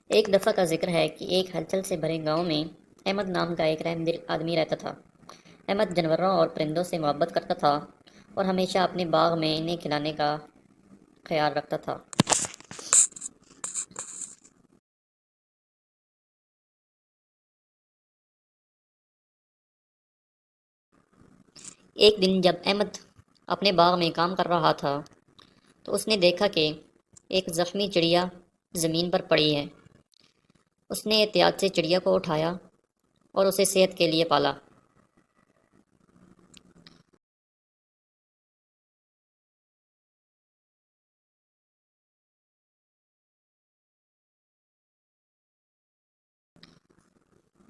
ایک دفعہ کا ذکر ہے کہ ایک ہلچل سے بھرے گاؤں میں احمد نام کا ایک رحم دل آدمی رہتا تھا۔ احمد جانوروں اور پرندوں سے محبت کرتا تھا اور ہمیشہ اپنے باغ میں انہیں کھلانے کا خیال رکھتا تھا۔ ایک دن جب احمد اپنے باغ میں کام کر رہا تھا تو اس نے دیکھا کہ ایک زخمی چڑیا زمین پر پڑی ہے۔ اس نے احتیاط سے چڑیا کو اٹھایا اور اسے صحت کے لیے پالا۔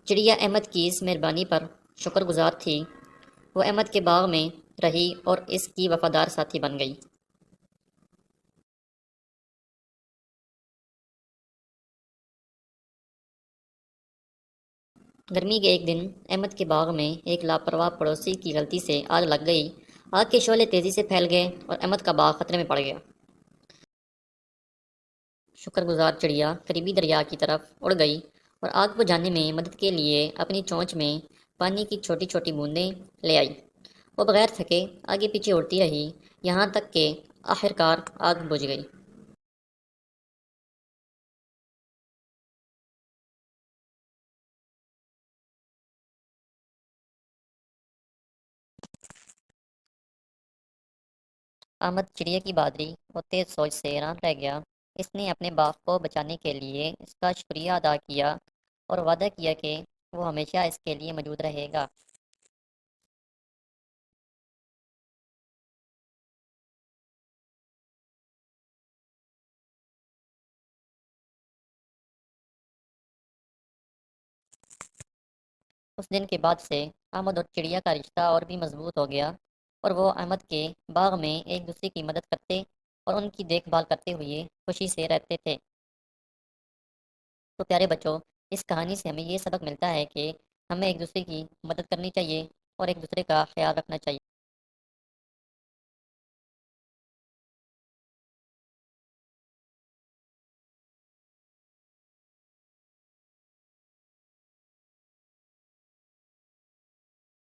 چڑیا احمد کی اس مہربانی پر شکر گزار تھی۔ وہ احمد کے باغ میں رہی اور اس کی وفادار ساتھی بن گئی۔ گرمی کے ایک دن احمد کے باغ میں ایک لاپرواہ پڑوسی کی غلطی سے آگ لگ گئی۔ آگ کے شعلے تیزی سے پھیل گئے اور احمد کا باغ خطرے میں پڑ گیا۔ شکر گزار چڑیا قریبی دریا کی طرف اڑ گئی اور آگ بجھانے میں مدد کے لیے اپنی چونچ میں پانی کی چھوٹی چھوٹی بوندیں لے آئی۔ وہ بغیر تھکے آگے پیچھے اڑتی رہی یہاں تک کہ آخرکار آگ بجھ گئی۔ احمد چڑیا کی بہادری اور تیز سوچ سے حیران رہ گیا۔ اس نے اپنے باغ کو بچانے کے لیے اس کا شکریہ ادا کیا اور وعدہ کیا کہ وہ ہمیشہ اس کے لیے موجود رہے گا۔ اس دن کے بعد سے احمد اور چڑیا کا رشتہ اور بھی مضبوط ہو گیا اور وہ احمد کے باغ میں ایک دوسرے کی مدد کرتے اور ان کی دیکھ بھال کرتے ہوئے خوشی سے رہتے تھے۔ تو پیارے بچوں، اس کہانی سے ہمیں یہ سبق ملتا ہے کہ ہمیں ایک دوسرے کی مدد کرنی چاہیے اور ایک دوسرے کا خیال رکھنا چاہیے۔